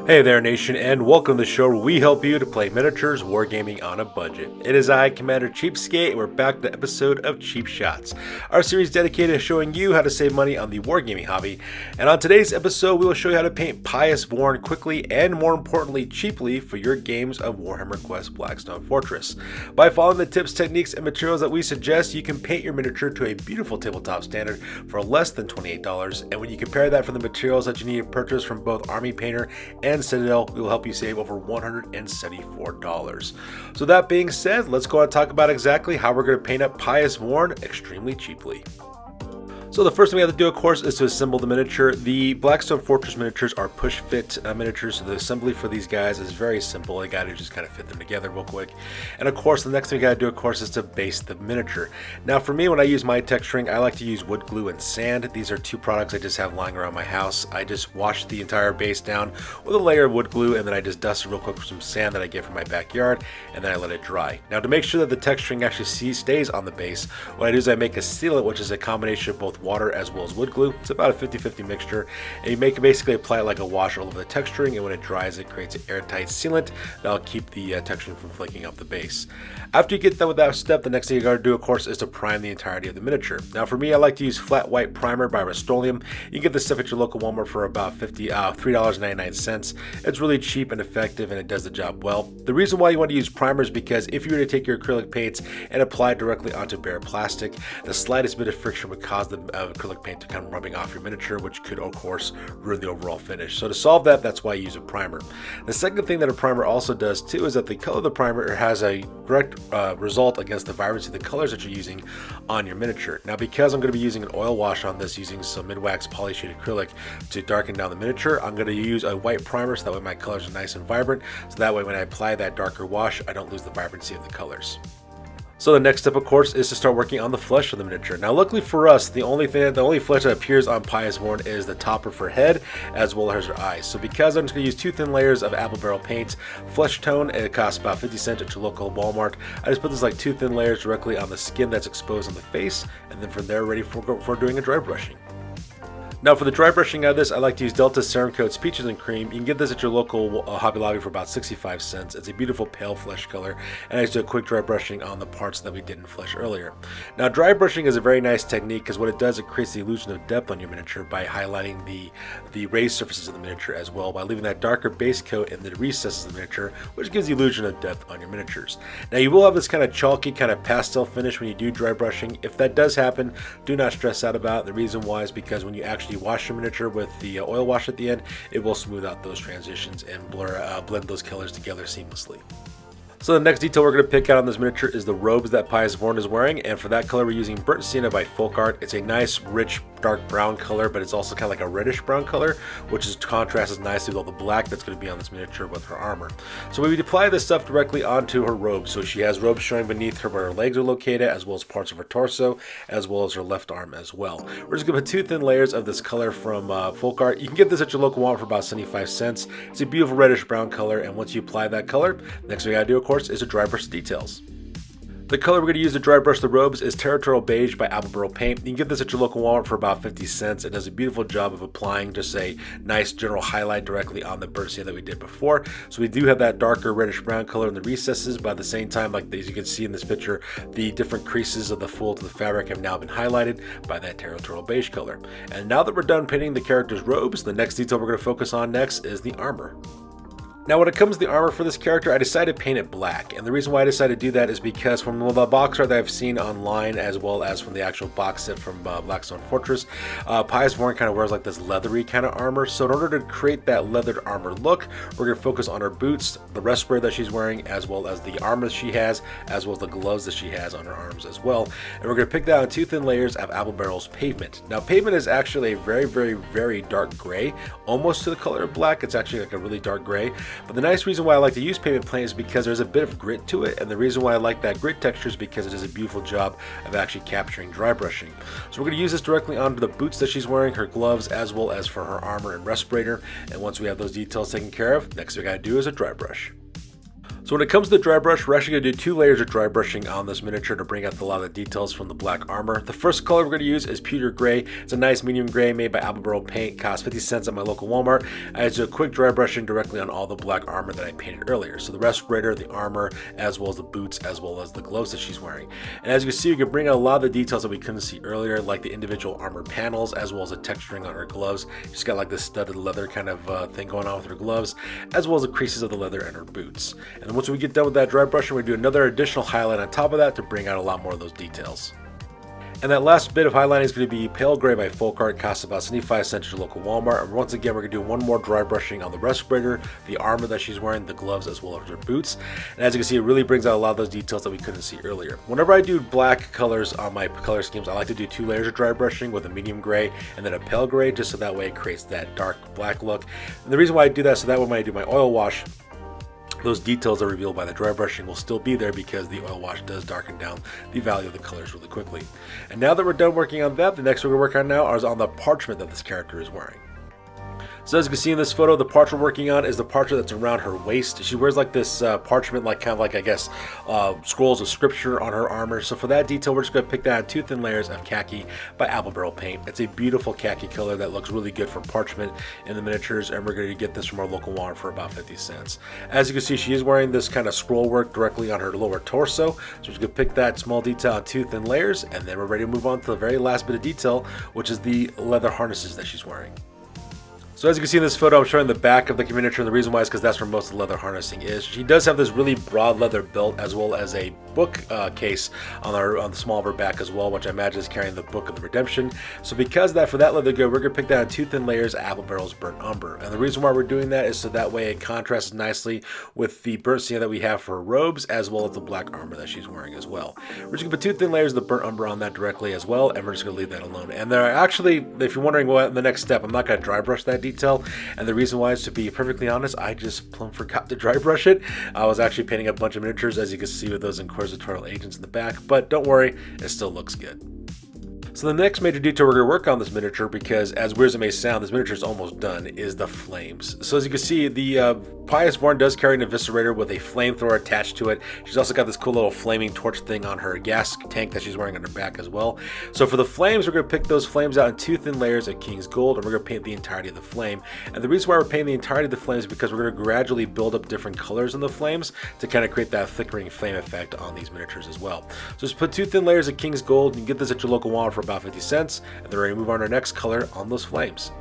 Hey there, nation, and welcome to the show where we help you to play miniatures wargaming on a budget. It is I, Commander Cheapskate, and we're back to the episode of Cheap Shots, our series dedicated to showing you how to save money on the wargaming hobby. And on today's episode, we will show you how to paint Pious Vorne quickly and, more importantly, cheaply for your games of Warhammer Quest Blackstone Fortress. By following the tips, techniques, and materials that we suggest, you can paint your miniature to a beautiful tabletop standard for less than $28. And when you compare that from the materials that you need to purchase from both Army Painter and Citadel, we will help you save over $174. So that being said, let's go and talk about exactly how we're going to paint up Pious Vorne extremely cheaply. So the first thing we have to do, of course, is to assemble the miniature. The Blackstone Fortress miniatures are push-fit miniatures, so the assembly for these guys is very simple. You got to just kind of fit them together real quick. And of course, the next thing we got to do, of course, is to base the miniature. Now, for me, when I use my texturing, I like to use wood glue and sand. These are two products I just have lying around my house. I just wash the entire base down with a layer of wood glue, and then I just dust it real quick with some sand that I get from my backyard, and then I let it dry. Now, to make sure that the texturing actually stays on the base, what I do is I make a sealant, which is a combination of both water as well as wood glue. It's about a 50-50 mixture, and you basically apply it like a wash all over the texturing, and when it dries, it creates an airtight sealant that'll keep the texturing from flaking off the base. After you get done with that step, the next thing you gotta do, of course, is to prime the entirety of the miniature. Now, for me, I like to use flat white primer by Rust-Oleum. You can get this stuff at your local Walmart for about $3.99. It's really cheap and effective, and it does the job well. The reason why you want to use primer is because if you were to take your acrylic paints and apply it directly onto bare plastic, the slightest bit of friction would cause the acrylic paint to come rubbing off your miniature, which could, of course, ruin the overall finish. So to solve that, that's why I use a primer. The second thing that a primer also does too is that the color of the primer has a direct result against the vibrancy of the colors that you're using on your miniature. Now, because I'm going to be using an oil wash on this, using some mid-wax polyshade acrylic to darken down the miniature, I'm going to use a white primer so that way my colors are nice and vibrant, so that way when I apply that darker wash, I don't lose the vibrancy of the colors. So the next step, of course, is to start working on the flesh of the miniature. Now, luckily for us, the only flesh that appears on Pious Vorne is the top of her head, as well as her eyes. So because I'm just going to use 2 thin layers of apple barrel paint, flesh tone, and it costs about 50 cents at your local Walmart, I just put this like 2 thin layers directly on the skin that's exposed on the face, and then from there, ready for doing a dry brushing. Now, for the dry brushing of this, I like to use Delta Serum Coats Peaches and Cream. You can get this at your local Hobby Lobby for about 65 cents. It's a beautiful pale flesh color, and I just do a quick dry brushing on the parts that we didn't flesh earlier. Now, dry brushing is a very nice technique because what it does, it creates the illusion of depth on your miniature by highlighting the raised surfaces of the miniature as well, by leaving that darker base coat in the recesses of the miniature, which gives the illusion of depth on your miniatures. Now, you will have this kind of chalky, kind of pastel finish when you do dry brushing. If that does happen, do not stress out about it. The reason why is because when you actually wash your miniature with the oil wash at the end, it will smooth out those transitions and blend those colors together seamlessly. So the next detail we're going to pick out on this miniature is the robes that Pious Vorne is wearing, and for that color we're using Burnt Sienna by Folk Art. It's a nice, rich, dark brown color, but it's also kind of like a reddish brown color, which is contrasts nicely with all the black that's going to be on this miniature with her armor. So we apply this stuff directly onto her robes. So she has robes showing beneath her where her legs are located, as well as parts of her torso, as well as her left arm as well. We're just going to put 2 thin layers of this color from Folk Art. You can get this at your local Walmart for about 75 cents. It's a beautiful reddish brown color, and once you apply that color, next thing we got to do, of course, is to dry brush the details. The color we're going to use to dry brush the robes is Territorial Beige by Apple Barrel Paint. You can get this at your local Walmart for about 50 cents. It does a beautiful job of applying just a nice general highlight directly on the burnt sienna that we did before. So we do have that darker reddish brown color in the recesses, but at the same time, like as you can see in this picture, the different creases of the fold to the fabric have now been highlighted by that Territorial Beige color. And now that we're done painting the character's robes, the next detail we're going to focus on next is the armor. Now, when it comes to the armor for this character, I decided to paint it black, and the reason why I decided to do that is because from the box art that I've seen online, as well as from the actual box set from Blackstone Fortress, Pious Vorne kind of wears like this leathery kind of armor. So in order to create that leathered armor look, we're going to focus on her boots, the respirator that she's wearing, as well as the armor she has, as well as the gloves that she has on her arms as well. And we're going to pick that on 2 thin layers of Apple Barrel's Pavement. Now, Pavement is actually a very, very, very dark gray, almost to the color of black. It's actually like a really dark gray. But the nice reason why I like to use pavement paint is because there's a bit of grit to it, and the reason why I like that grit texture is because it does a beautiful job of actually capturing dry brushing. So we're going to use this directly onto the boots that she's wearing, her gloves, as well as for her armor and respirator. And once we have those details taken care of, next thing we got to do is a dry brush. So when it comes to the dry brush, we're actually going to do 2 layers of dry brushing on this miniature to bring out a lot of the details from the black armor. The first color we're going to use is pewter gray. It's a nice medium gray made by Apple Paint. Cost 50 cents at my local Walmart. I just do a quick dry brushing directly on all the black armor that I painted earlier. So the respirator, the armor, as well as the boots, as well as the gloves that she's wearing. And as you can see, we can bring out a lot of the details that we couldn't see earlier, like the individual armor panels, as well as the texturing on her gloves. She's got like this studded leather kind of thing going on with her gloves, as well as the creases of the leather in her boots. And then once we get done with that dry brushing, we do another additional highlight on top of that to bring out a lot more of those details. And that last bit of highlighting is going to be pale gray by Folk Art. Costs about 75 cents at your local Walmart. And once again, we're going to do one more dry brushing on the respirator, the armor that she's wearing, the gloves, as well as her boots. And as you can see, it really brings out a lot of those details that we couldn't see earlier. Whenever I do black colors on my color schemes, I like to do 2 layers of dry brushing with a medium gray and then a pale gray, just so that way it creates that dark black look. And the reason why I do that, so that way when I do my oil wash, those details are revealed by the dry brushing will still be there because the oil wash does darken down the value of the colors really quickly. And now that we're done working on that, the next we're going to work on now is on the parchment that this character is wearing. So as you can see in this photo, the parchment we're working on is the parchment that's around her waist. She wears like this parchment, like kind of like, I guess, scrolls of scripture on her armor. So for that detail, we're just going to pick that on 2 thin layers of khaki by Apple Paint. It's a beautiful khaki color that looks really good for parchment in the miniatures, and we're going to get this from our local Walmart for about 50 cents. As you can see, she is wearing this kind of scroll work directly on her lower torso. So we're just going to pick that small detail on 2 thin layers, and then we're ready to move on to the very last bit of detail, which is the leather harnesses that she's wearing. So as you can see in this photo, I'm showing the back of the miniature, and the reason why is because that's where most of the leather harnessing is. She does have this really broad leather belt, as well as a book case on the small of her back as well, which I imagine is carrying the Book of the Redemption. So because of that, for that leather good, we're going to pick that on 2 thin layers of Apple Barrel's Burnt Umber. And the reason why we're doing that is so that way it contrasts nicely with the burnt sienna that we have for her robes, as well as the black armor that she's wearing as well. We're just going to put 2 thin layers of the Burnt Umber on that directly as well, and we're just going to leave that alone. And there are actually, if you're wondering what the next step, I'm not going to dry brush that detail. And the reason why is, to be perfectly honest, I just plumb forgot to dry brush it. I was actually painting a bunch of miniatures, as you can see with those inquisitorial agents in the back, but don't worry, it still looks good. So the next major detail we're going to work on this miniature, because as weird as it may sound, this miniature is almost done, is the flames. So as you can see, the Pious Vorne does carry an eviscerator with a flamethrower attached to it. She's also got this cool little flaming torch thing on her gas tank that she's wearing on her back as well. So for the flames, we're going to pick those flames out in 2 thin layers of King's Gold, and we're going to paint the entirety of the flame. And the reason why we're painting the entirety of the flames is because we're going to gradually build up different colors in the flames to kind of create that flickering flame effect on these miniatures as well. So just put 2 thin layers of King's Gold. You can get this at your local Walmart for about 50 cents. And then we're going to move on to our next color on those flames.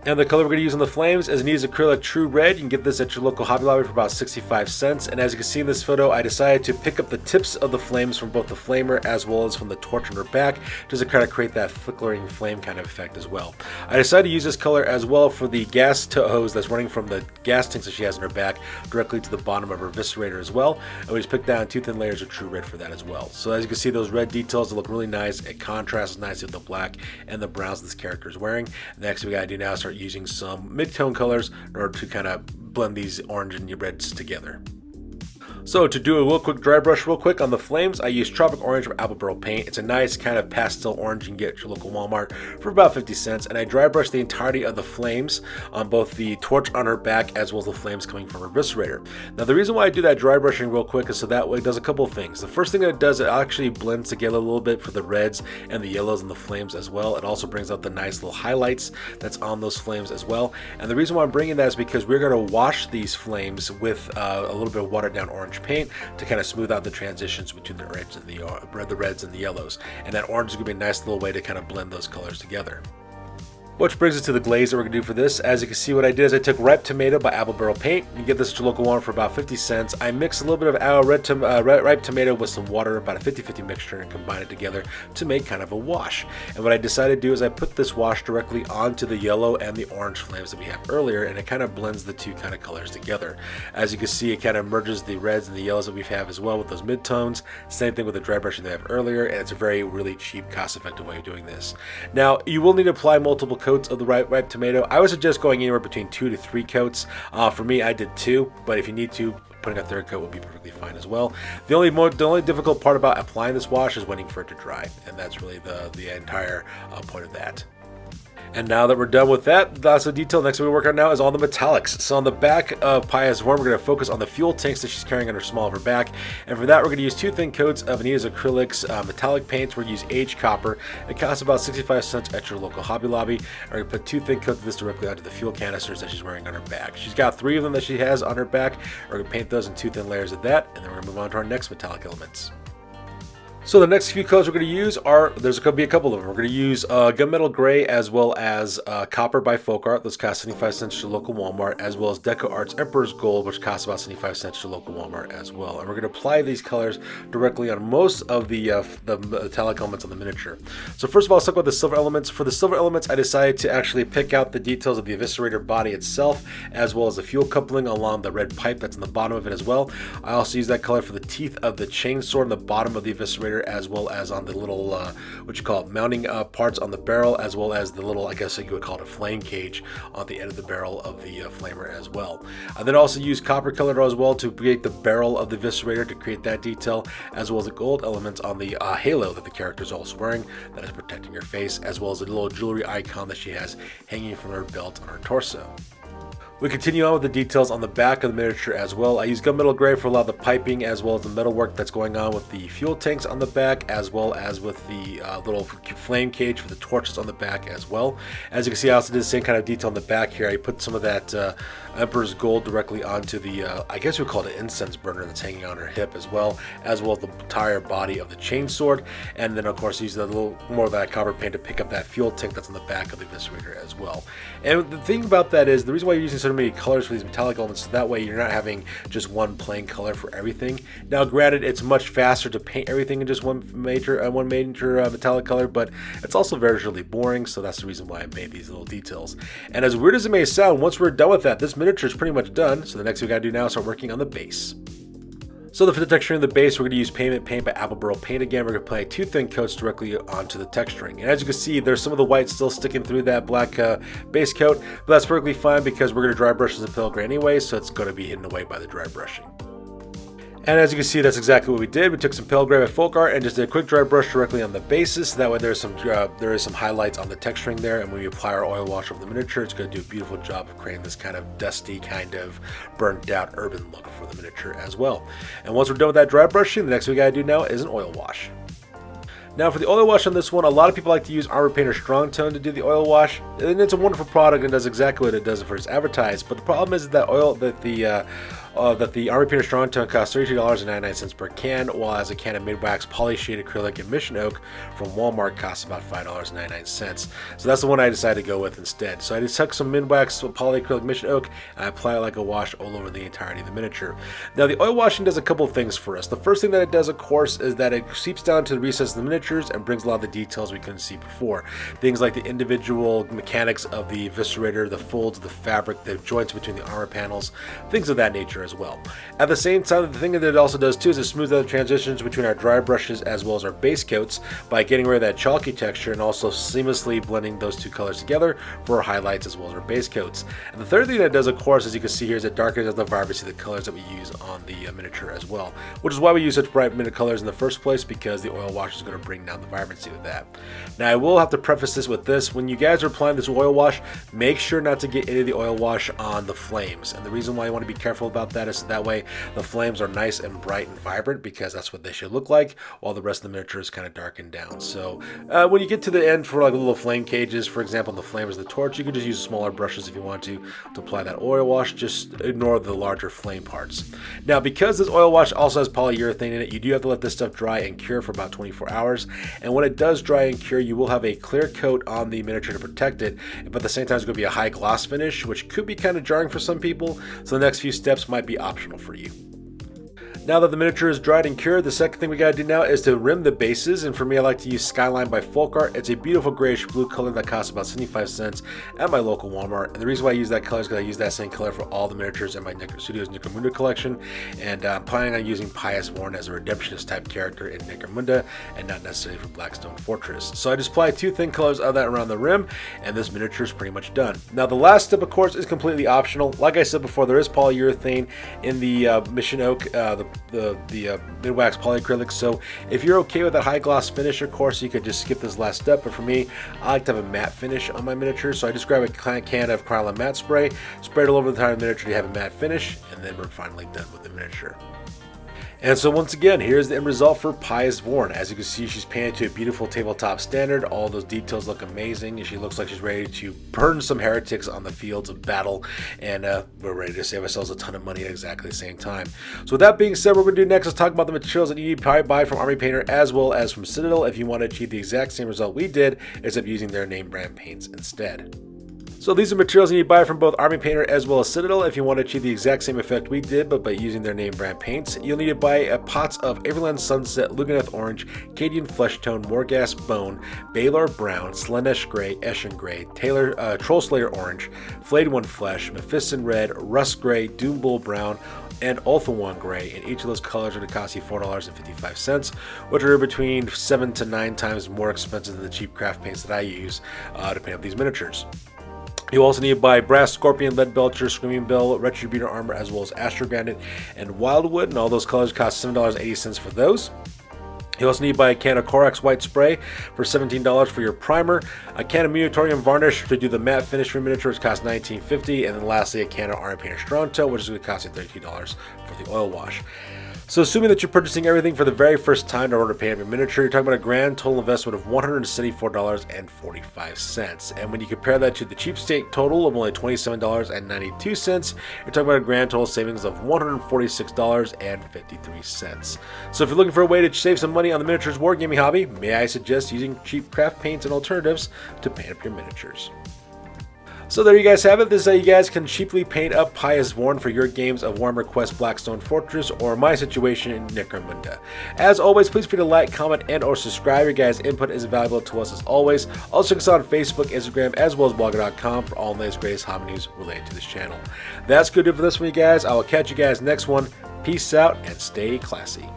And the color we're going to use on the flames is Anita's Acrylic True Red. You can get this at your local Hobby Lobby for about 65 cents. And as you can see in this photo, I decided to pick up the tips of the flames from both the flamer as well as from the torch on her back, just to kind of create that flickering flame kind of effect as well. I decided to use this color as well for the gas hose that's running from the gas tanks that she has in her back directly to the bottom of her eviscerator as well. And we just picked down 2 thin layers of True Red for that as well. So as you can see, those red details look really nice. It contrasts nicely with the black and the browns this character is wearing. Next, we got to do now is start using some mid-tone colors in order to kind of blend these orange and reds together. So to do a real quick dry brush real quick on the flames, I use Tropic Orange from Apple Paint. It's a nice kind of pastel orange you can get at your local Walmart for about 50 cents. And I dry brush the entirety of the flames on both the torch on her back as well as the flames coming from her eviscerator. Now the reason why I do that dry brushing real quick is so that way it does a couple of things. The first thing that it does, it actually blends together a little bit for the reds and the yellows and the flames as well. It also brings out the nice little highlights that's on those flames as well. And the reason why I'm bringing that is because we're going to wash these flames with a little bit of watered down orange paint to kind of smooth out the transitions between the reds and the reds and the yellows. And that orange is going to be a nice little way to kind of blend those colors together. Which brings us to the glaze that we're going to do for this. As you can see, what I did is I took Ripe Tomato by Apple Paint. You can get this at your local Walmart for about 50 cents. I mixed a little bit of Ripe Tomato with some water, about a 50-50 mixture, and combine it together to make kind of a wash. And what I decided to do is I put this wash directly onto the yellow and the orange flames that we have earlier, and it kind of blends the two kind of colors together. As you can see, it kind of merges the reds and the yellows that we have as well with those mid-tones. Same thing with the dry brushing that I have earlier, and it's a very really cheap, cost-effective way of doing this. Now, you will need to apply multiple coats of the ripe tomato. I would suggest going anywhere between 2 to 3 coats. For me, I did 2, but if you need to, putting a 3rd coat would be perfectly fine as well. The only difficult part about applying this wash is waiting for it to dry, and that's really the entire point of that. And now that we're done with that, that's the detail. Next thing we work on now is all the metallics. So on the back of Pious Vorne, we're going to focus on the fuel tanks that she's carrying on her small of her back. And for that, we're going to use 2 thin coats of Anita's Acrylics metallic paints. We're going to use aged copper. It costs about 65 cents at your local Hobby Lobby. And we're going to put 2 thin coats of this directly onto the fuel canisters that she's wearing on her back. She's got 3 of them that she has on her back. We're going to paint those in 2 thin layers of that. And then we're going to move on to our next metallic elements. So the next few colors we're going to use there's going to be a couple of them. We're going to use Gunmetal Gray as well as Copper by Folk Art. Those cost 75 cents to local Walmart, as well as Deco Art's Emperor's Gold, which costs about 75 cents to local Walmart as well. And we're going to apply these colors directly on most of the metallic elements on the miniature. So first of all, let's talk about the silver elements. For the silver elements, I decided to actually pick out the details of the Eviscerator body itself, as well as the fuel coupling along the red pipe that's on the bottom of it as well. I also use that color for the teeth of the chainsword on the bottom of the Eviscerator, as well as on the little mounting parts on the barrel, as well as the little, I guess you would call it a flame cage on the end of the barrel of the flamer as well. I then also use copper color as well to create the barrel of the Eviscerator, to create that detail, as well as the gold elements on the halo that the character is also wearing that is protecting her face, as well as the little jewelry icon that she has hanging from her belt on her torso. We continue on with the details on the back of the miniature as well. I use Gunmetal Gray for a lot of the piping, as well as the metalwork that's going on with the fuel tanks on the back, as well as with the little flame cage for the torches on the back as well. As you can see, I also did the same kind of detail on the back here. I put some of that Emperor's Gold directly onto the, I guess we call it an incense burner that's hanging on her hip, as well as the entire body of the chainsword. And then, of course, use a little more of that copper paint to pick up that fuel tank that's on the back of the Eviscerator as well. And the thing about that is, the reason why you're using so many colors for these metallic elements, so that way you're not having just one plain color for everything. Now granted, it's much faster to paint everything in just one major metallic color, but it's also visually boring, so that's the reason why I made these little details. And as weird as it may sound, once we're done with that, this miniature is pretty much done. So the next thing we gotta do now is start working on the base. So for the texturing of the base, we're going to use Pavement Paint by Appleboro Paint again. We're going to apply 2 thin coats directly onto the texturing. And as you can see, there's some of the white still sticking through that black base coat, but that's perfectly fine because we're going to dry brush this in Pale Gray anyway, so it's going to be hidden away by the dry brushing. And as you can see, that's exactly what we did. We took some Pale Gray by Folk Art and just did a quick dry brush directly on the bases. So that way there is some highlights on the texturing there. And when we apply our oil wash over the miniature, it's going to do a beautiful job of creating this kind of dusty, kind of burnt out urban look for the miniature as well. And once we're done with that dry brushing, the next thing we got to do now is an oil wash. Now for the oil wash on this one, a lot of people like to use Armor Painter Strong Tone to do the oil wash, and it's a wonderful product and does exactly what it does for its advertised. But the problem is that the Army Painter Strong Tone costs $32.99 per can, while as a can of mid-wax poly-shade acrylic and mission oak from Walmart costs about $5.99. So that's the one I decided to go with instead. So I just took some mid-wax poly acrylic mission oak and I apply it like a wash all over the entirety of the miniature. Now the oil washing does a couple of things for us. The first thing that it does, of course, is that it seeps down to the recesses of the miniatures and brings a lot of the details we couldn't see before. Things like the individual mechanics of the Eviscerator, the folds, the fabric, the joints between the armor panels, things of that nature as well. At the same time, the thing that it also does too is it smooths out the transitions between our dry brushes as well as our base coats by getting rid of that chalky texture and also seamlessly blending those two colors together for our highlights as well as our base coats. And the third thing that it does, of course, as you can see here, is it darkens out the vibrancy of the colors that we use on the miniature as well, which is why we use such bright miniature colors in the first place, because the oil wash is going to bring down the vibrancy with that. Now I will have to preface this with this: when you guys are applying this oil wash, make sure not to get any of the oil wash on the flames. And the reason why you want to be careful about that is so that way the flames are nice and bright and vibrant, because that's what they should look like, while the rest of the miniature is kind of darkened down. So when you get to the end for like little flame cages, for example, the flames of the torch, you can just use smaller brushes if you want to apply that oil wash. Just ignore the larger flame parts. Now, because this oil wash also has polyurethane in it, you do have to let this stuff dry and cure for about 24 hours. And when it does dry and cure, you will have a clear coat on the miniature to protect it, but at the same time it's going to be a high gloss finish, which could be kind of jarring for some people. So the next few steps might be optional for you. Now that the miniature is dried and cured, the second thing we gotta do now is to rim the bases, and for me I like to use Skyline by Folk Art. It's a beautiful grayish blue color that costs about 75 cents at my local Walmart, and the reason why I use that color is because I use that same color for all the miniatures in my Studios Necromunda collection, and I'm planning on using Pious Vorne as a redemptionist type character in Necromunda and not necessarily for Blackstone Fortress. So I just apply 2 thin colors of that around the rim, and this miniature is pretty much done. Now the last step, of course, is completely optional. Like I said before, there is polyurethane in the Mission Oak, the mid-wax polyacrylic, so if you're okay with that high gloss finish, of course, you could just skip this last step, but for me, I like to have a matte finish on my miniature, so I just grab a can of Krylon matte spray, spray it all over the entire miniature to have a matte finish, and then we're finally done with the miniature. And so once again, here's the end result for Pious Vorne. As you can see, she's painted to a beautiful tabletop standard. All those details look amazing. She looks like she's ready to burn some heretics on the fields of battle. And we're ready to save ourselves a ton of money at exactly the same time. So with that being said, what we're going to do next is talk about the materials that you need to buy from Army Painter as well as from Citadel if you want to achieve the exact same result we did, except using their name brand paints instead. So these are materials you need to buy from both Army Painter as well as Citadel if you want to achieve the exact same effect we did, but by using their name brand paints. You'll need to buy pots of Everland Sunset, Luganeth Orange, Cadian Flesh Tone, Morghast Bone, Baylor Brown, Slanesh Gray, Eshin Gray, Troll Slayer Orange, Flayed One Flesh, Mephiston Red, Rust Gray, Doombull Brown, and Ulthuan Gray, and each of those colors are going to cost you $4.55, which are between 7 to 9 times more expensive than the cheap craft paints that I use to paint up these miniatures. You also need to buy Brass Scorpion, Lead Belcher, Screaming Bell, Retributor Armor, as well as Astro Granite and Wildwood, and all those colors cost $7.80 for those. You also need to buy a can of Corax White Spray for $17 for your primer, a can of Munitorium Varnish to do the matte finish for your miniature, which costs $19.50, and then lastly a can of Army Painter Stronto, which is going to cost you $32 for the oil wash. So assuming that you're purchasing everything for the very first time in order to paint up your miniature, you're talking about a grand total investment of $174.45. And when you compare that to the Cheapskate total of only $27.92, you're talking about a grand total savings of $146.53. So if you're looking for a way to save some money on the miniatures wargaming hobby, may I suggest using cheap craft paints and alternatives to paint up your miniatures. So there you guys have it. This is how you guys can cheaply paint up Pious Vorne for your games of Warhammer Quest Blackstone Fortress or my situation in Necromunda. As always, please feel free to like, comment, and or subscribe. Your guys' input is valuable to us as always. Also check us out on Facebook, Instagram, as well as blogger.com for all the latest greatest hobby news related to this channel. That's good for this one, you guys. I will catch you guys next one. Peace out and stay classy.